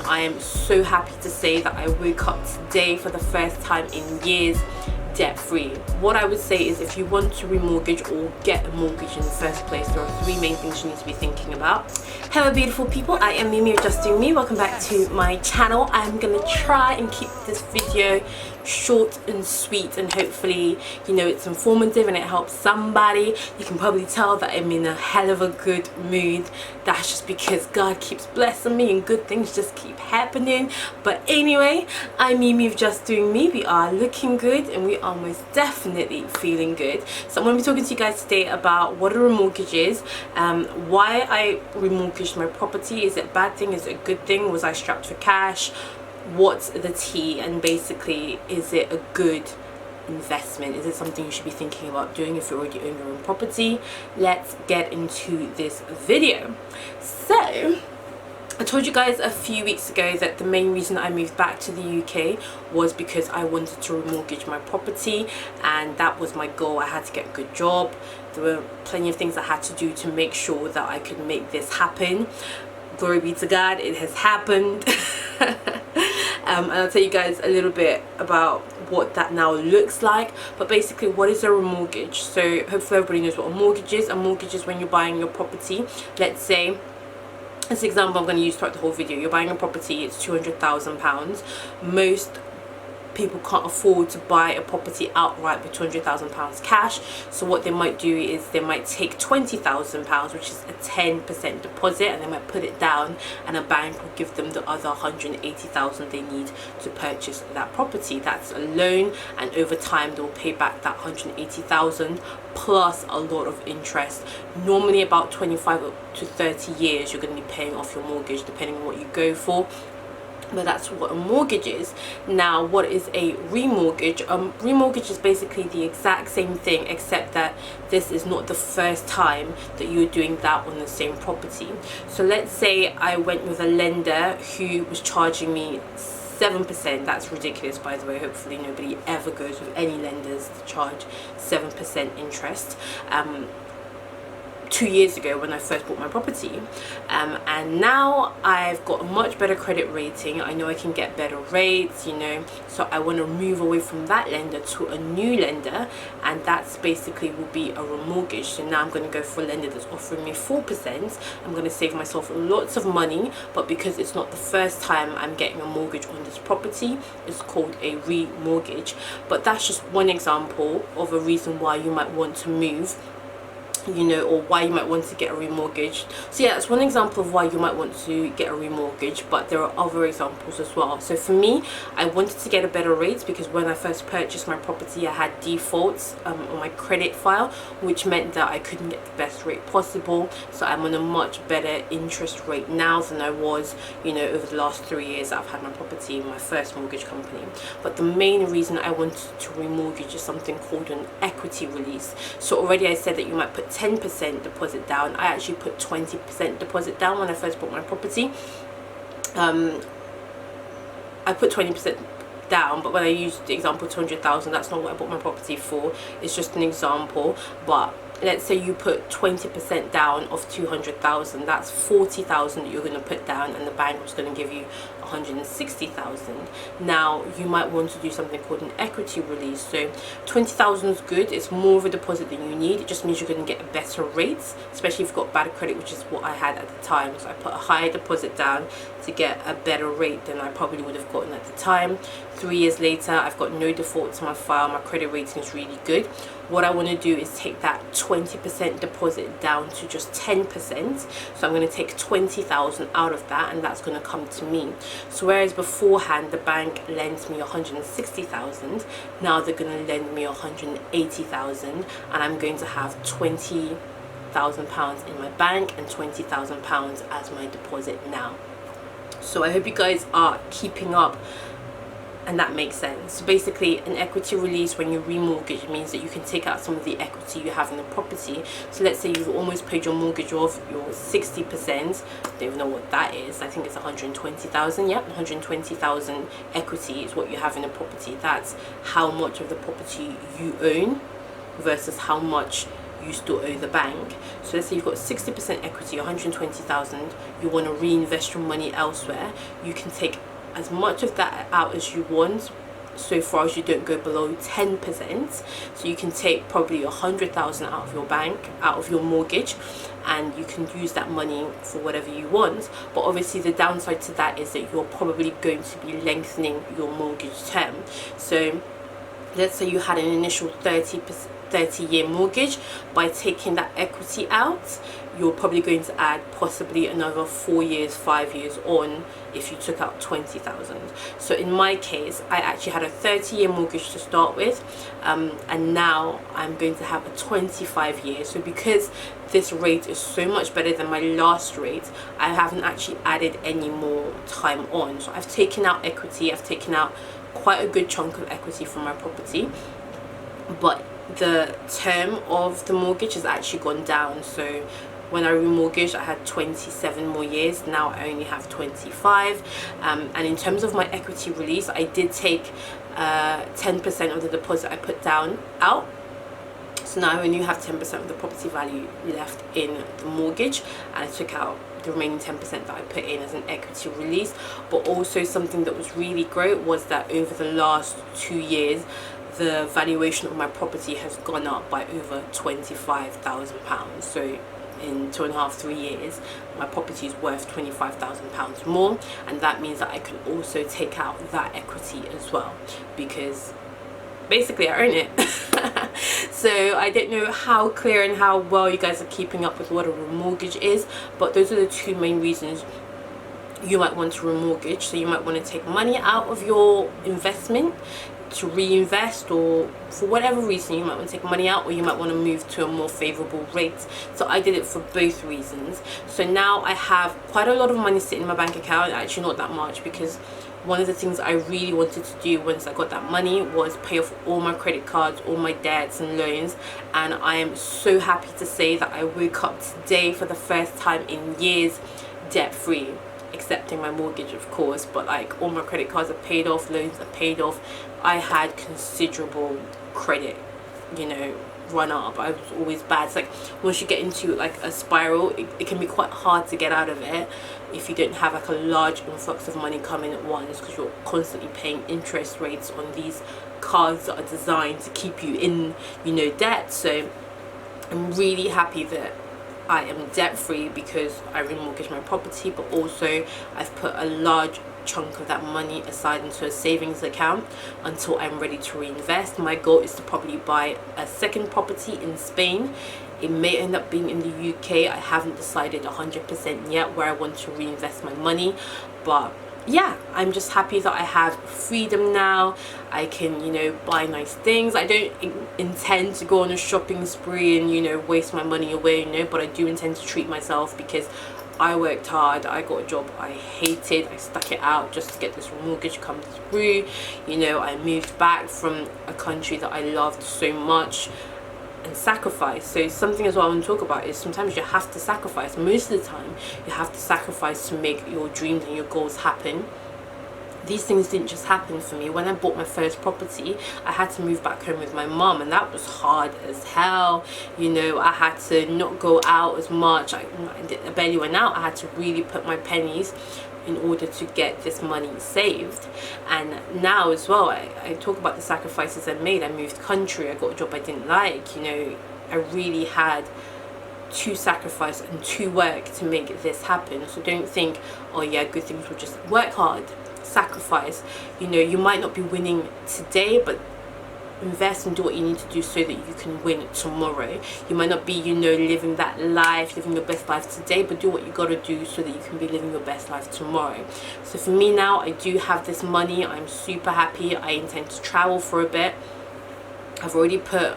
I am so happy to say that I woke up today for the first time in years debt free. What I would say is, if you want to remortgage or get a mortgage in the first place, there are three main things you need to be thinking about. Hello beautiful people, I am Mimi of Just Doing Me. Welcome back to my channel. I'm gonna try and keep this video short and sweet, and hopefully it's informative and it helps somebody. You can probably tell that I'm in a hell of a good mood. That's just because God keeps blessing me and good things just keep happening. But anyway, I'm Mimi of Just Doing Me. We are looking good and we are most definitely feeling good. So I'm going to be talking to you guys today about what a remortgage is, why I remortgaged my property. Is it a bad thing? Is it a good thing? Was I strapped for cash? What's the tea? And basically, is it a good investment? Is it something you should be thinking about doing if you already own your own property? Let's get into this video. So I told you guys a few weeks ago that the main reason I moved back to the UK was because I wanted to remortgage my property, and that was my goal. I had to get a good job. There were plenty of things I had to do to make sure that I could make this happen. Glory be to God, it has happened. And I'll tell you guys a little bit about what that now looks like. But basically, what is a remortgage? So hopefully everybody knows what a mortgage is. A mortgage is when you're buying your property. Let's say, as an example I'm going to use throughout the whole video, you're buying a property, it's £200,000. Most people can't afford to buy a property outright with £200,000 cash. So what they might do is they might take £20,000, which is a 10% deposit, and they might put it down, and a bank will give them the other £180,000 they need to purchase that property. That's a loan, and over time they'll pay back that £180,000 plus a lot of interest. Normally about 25 to 30 years you're going to be paying off your mortgage, depending on what you go for. But that's what a mortgage is. Now, what is a remortgage? Remortgage is basically the exact same thing, except that this is not the first time that you're doing that on the same property. So let's say I went with a lender who was charging me 7%. That's ridiculous, by the way. Hopefully nobody ever goes with any lenders to charge 7% interest. 2 years ago when I first bought my property, and now I've got a much better credit rating. I know I can get better rates, so I want to move away from that lender to a new lender, and that's basically will be a remortgage. So now I'm going to go for a lender that's offering me 4%. I'm going to save myself lots of money, but because it's not the first time I'm getting a mortgage on this property, it's called a remortgage. But that's just one example of a reason why you might want to move, or why you might want to get a remortgage. So yeah, that's one example of why you might want to get a remortgage, but there are other examples as well. So for me, I wanted to get a better rate because when I first purchased my property, I had defaults on my credit file, which meant that I couldn't get the best rate possible. So I'm on a much better interest rate now than I was, over the last 3 years that I've had my property in my first mortgage company. But the main reason I wanted to remortgage is something called an equity release. So already I said that you might put 10% deposit down. I actually put 20% deposit down when I first bought my property. I put 20% down, but when I used the example 200,000, that's not what I bought my property for. It's just an example. But let's say you put 20% down of 200,000, that's 40,000 that you're going to put down, and the bank was going to give you 160,000. Now you might want to do something called an equity release. So 20,000 is good. It's more of a deposit than you need. It just means you're going to get a better rate, especially if you've got bad credit, which is what I had at the time. So I put a higher deposit down to get a better rate than I probably would have gotten at the time. 3 years later, I've got no defaults on my file. My credit rating is really good. What I want to do is take that 20% deposit down to just 10%. So I'm going to take 20,000 out of that, and that's going to come to me. So whereas beforehand the bank lends me 160,000, now they're going to lend me 180,000, and I'm going to have £20,000 in my bank and £20,000 as my deposit now. So I hope you guys are keeping up and that makes sense. So basically, an equity release when you remortgage means that you can take out some of the equity you have in the property. So let's say you've almost paid your mortgage off, your 60%, I don't even know what that is, I think it's 120,000. Yep, 120,000 equity is what you have in the property. That's how much of the property you own versus how much you still owe the bank. So let's say you've got 60% equity, 120,000, you want to reinvest your money elsewhere, you can take as much of that out as you want, so far as you don't go below 10%. So you can take probably 100,000 out of your bank, out of your mortgage, and you can use that money for whatever you want. But obviously the downside to that is that you're probably going to be lengthening your mortgage term. So let's say you had an initial 30-year mortgage. By taking that equity out, you're probably going to add possibly another 4 years, 5 years on if you took out 20,000. So in my case, I actually had a 30-year mortgage to start with, and now I'm going to have a 25-year. So because this rate is so much better than my last rate, I haven't actually added any more time on. So I've taken out equity, I've taken out quite a good chunk of equity from my property, but the term of the mortgage has actually gone down. So when I remortgaged, I had 27 more years. Now I only have 25. And in terms of my equity release, I did take 10% of the deposit I put down out. So now I only have 10% of the property value left in the mortgage, and I took out the remaining 10% that I put in as an equity release. But also something that was really great was that over the last 2 years, the valuation of my property has gone up by over £25,000. So in 2.5-3 years, my property is worth £25,000 more, and that means that I can also take out that equity as well, because basically I own it. So I don't know how clear and how well you guys are keeping up with what a remortgage is, but those are the two main reasons you might want to remortgage. So you might want to take money out of your investment to reinvest, or for whatever reason you might want to take money out, or you might want to move to a more favorable rate. So I did it for both reasons. So now I have quite a lot of money sitting in my bank account. Actually not that much, because one of the things I really wanted to do once I got that money was pay off all my credit cards, all my debts and loans. And I am so happy to say that I woke up today for the first time in years debt free, excepting my mortgage of course, but like all my credit cards are paid off, loans are paid off. I had considerable credit, you know, run up. I was always bad. It's like once you get into like a spiral, it can be quite hard to get out of it if you don't have like a large influx of money coming at once, because you're constantly paying interest rates on these cards that are designed to keep you in, you know, debt. So I'm really happy that I am debt free because I remortgaged my property, but also I've put a large chunk of that money aside into a savings account until I'm ready to reinvest. My goal is to probably buy a second property in Spain. It may end up being in the UK. I haven't decided 100% yet where I want to reinvest my money, but yeah, I'm just happy that I have freedom now. I can, you know, buy nice things. I don't intend to go on a shopping spree and, you know, waste my money away, you know, but I do intend to treat myself because I worked hard. I got a job I hated. I stuck it out just to get this mortgage come through. You know, I moved back from a country that I loved so much and sacrifice. So something as well I want to talk about is sometimes you have to sacrifice. Most of the time you have to sacrifice to make your dreams and your goals happen. These things didn't just happen for me. When I bought my first property, I had to move back home with my mum, and that was hard as hell. You know, I had to not go out as much. I barely went out. I had to really put my pennies in order to get this money saved. And now as well, I talk about the sacrifices I made. I moved country. I got a job I didn't like. You know, I really had to sacrifice and to work to make this happen. So don't think, oh yeah, good things will just work hard, sacrifice. You know, you might not be winning today, but invest and do what you need to do so that you can win tomorrow. You might not be, you know, living that life, living your best life today, but do what you got to do so that you can be living your best life tomorrow. So for me now, I do have this money. I'm super happy. I intend to travel for a bit. I've already put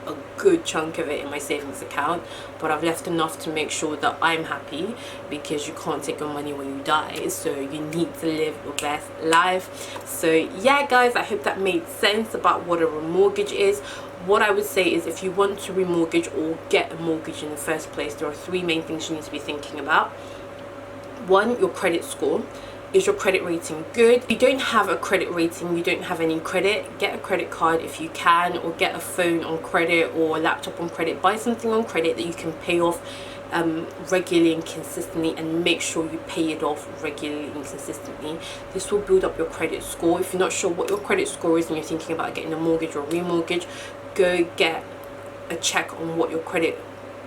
a good chunk of it in my savings account, but I've left enough to make sure that I'm happy, because you can't take your money when you die, so you need to live your best life. So yeah guys, I hope that made sense about what a remortgage is. What I would say is, if you want to remortgage or get a mortgage in the first place, there are three main things you need to be thinking about. One, your credit score. Is your credit rating good? If you don't have a credit rating, you don't have any credit, get a credit card if you can, or get a phone on credit or a laptop on credit. Buy something on credit that you can pay off regularly and consistently, and make sure you pay it off regularly and consistently. This will build up your credit score. If you're not sure what your credit score is and you're thinking about getting a mortgage or a remortgage, go get a check on what your credit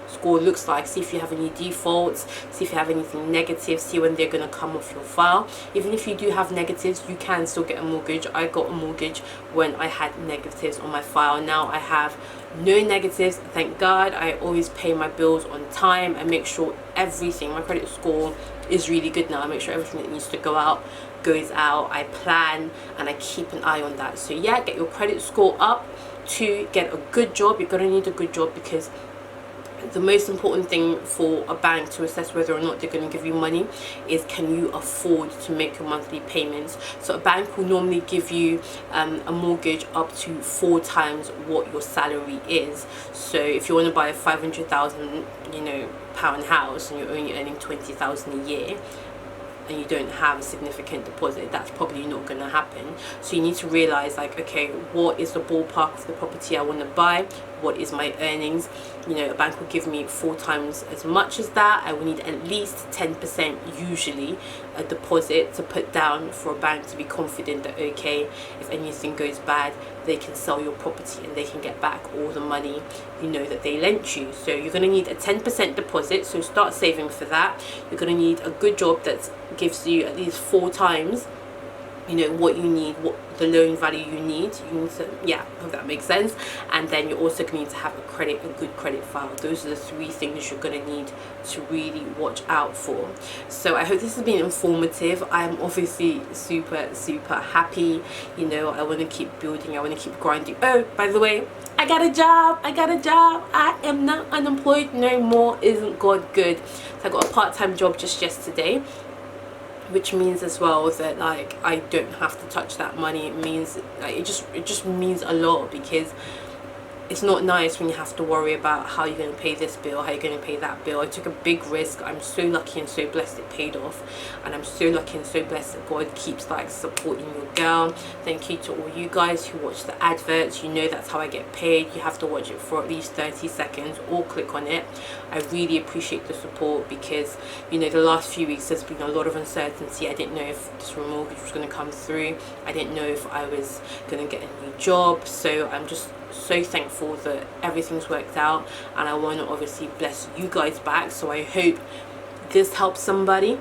score looks like. See if you have any defaults, see if you have anything negative, see when they're going to come off your file. Even if you do have negatives, you can still get a mortgage. I got a mortgage when I had negatives on my file. Now I have no negatives, thank God. I always pay my bills on time. I make sure everything, my credit score is really good now. I make sure everything that needs to go out goes out. I plan and I keep an eye on that. So yeah, get your credit score up. To get a good job, you're going to need a good job, because the most important thing for a bank to assess whether or not they're going to give you money is, can you afford to make your monthly payments? So a bank will normally give you a mortgage up to 4 times what your salary is. So if you want to buy a 500,000 pound house and you're only earning 20,000 a year, and you don't have a significant deposit, that's probably not going to happen. So you need to realize, like, okay, what is the ballpark of the property I want to buy? What is my earnings? A bank will give me 4 times as much as that. I will need at least 10% usually a deposit to put down for a bank to be confident that, okay, if anything goes bad, they can sell your property and they can get back all the money that they lent you. So you're going to need a 10% deposit, so start saving for that. You're going to need a good job that gives you at least 4 times what you need, what the loan value you need to, yeah, hope that makes sense. And then you're also going to need to have a good credit file. Those are the 3 things you're going to need to really watch out for. So I hope this has been informative. I'm obviously super happy. I want to keep building, I want to keep grinding. Oh, by the way, I got a job. I am not unemployed no more. Isn't God good? So I got a part-time job just yesterday, which means as well that, like, I don't have to touch that money. It means, like, it just means a lot, because it's not nice when you have to worry about how you're going to pay this bill, how you're going to pay that bill. I took a big risk. I'm so lucky and so blessed it paid off, and I'm so lucky and so blessed that God keeps, like, supporting your girl. Thank you to all you guys who watch the adverts. That's how I get paid. You have to watch it for at least 30 seconds or click on it. I really appreciate the support, because the last few weeks there's been a lot of uncertainty. I didn't know if this remortgage was going to come through. I didn't know if I was going to get a new job. So I'm just so thankful that everything's worked out, and I want to obviously bless you guys back. So I hope this helps somebody.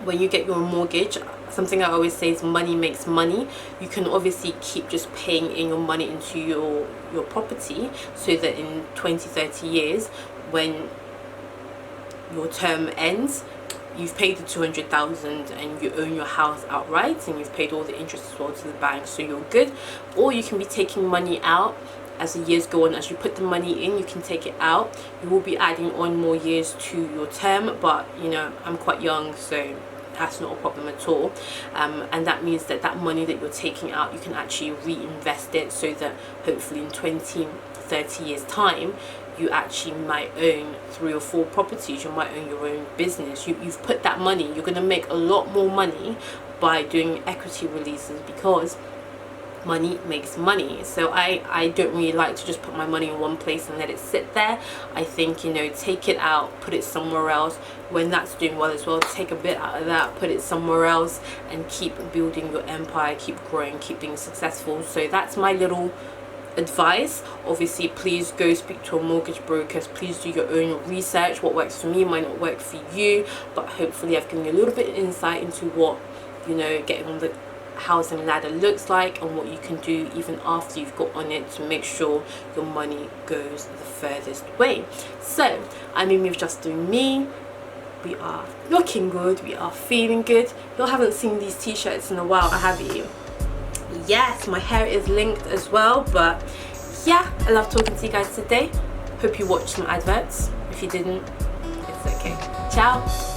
When you get your mortgage, something I always say is money makes money. You can obviously keep just paying in your money into your property, so that in 20-30 years, when your term ends, you've paid the 200,000 and you own your house outright, and you've paid all the interest as well to the bank, so you're good. Or you can be taking money out as the years go on. As you put the money in, you can take it out. You will be adding on more years to your term, but I'm quite young, so that's not a problem at all. And that means that money that you're taking out, you can actually reinvest it, so that hopefully in 20-30 years time, you actually might own 3 or 4 properties. You might own your own business. You've put that money. You're going to make a lot more money by doing equity releases, because money makes money. So I don't really like to just put my money in one place and let it sit there. I think, take it out, put it somewhere else. When that's doing well as well, take a bit out of that, put it somewhere else, and keep building your empire, keep growing, keep being successful. So that's my little advice. Obviously, please go speak to a mortgage broker. Please do your own research. What works for me might not work for you, but hopefully I've given you a little bit of insight into what getting on the housing ladder looks like, and what you can do even after you've got on it to make sure your money goes the furthest way. So I'm Mimi of Just Doing Me. We are looking good, we are feeling good. You haven't seen these t-shirts in a while, have you? Yes, my hair is linked as well, but yeah, I love talking to you guys today. Hope you watched some adverts. If you didn't, it's okay. Ciao.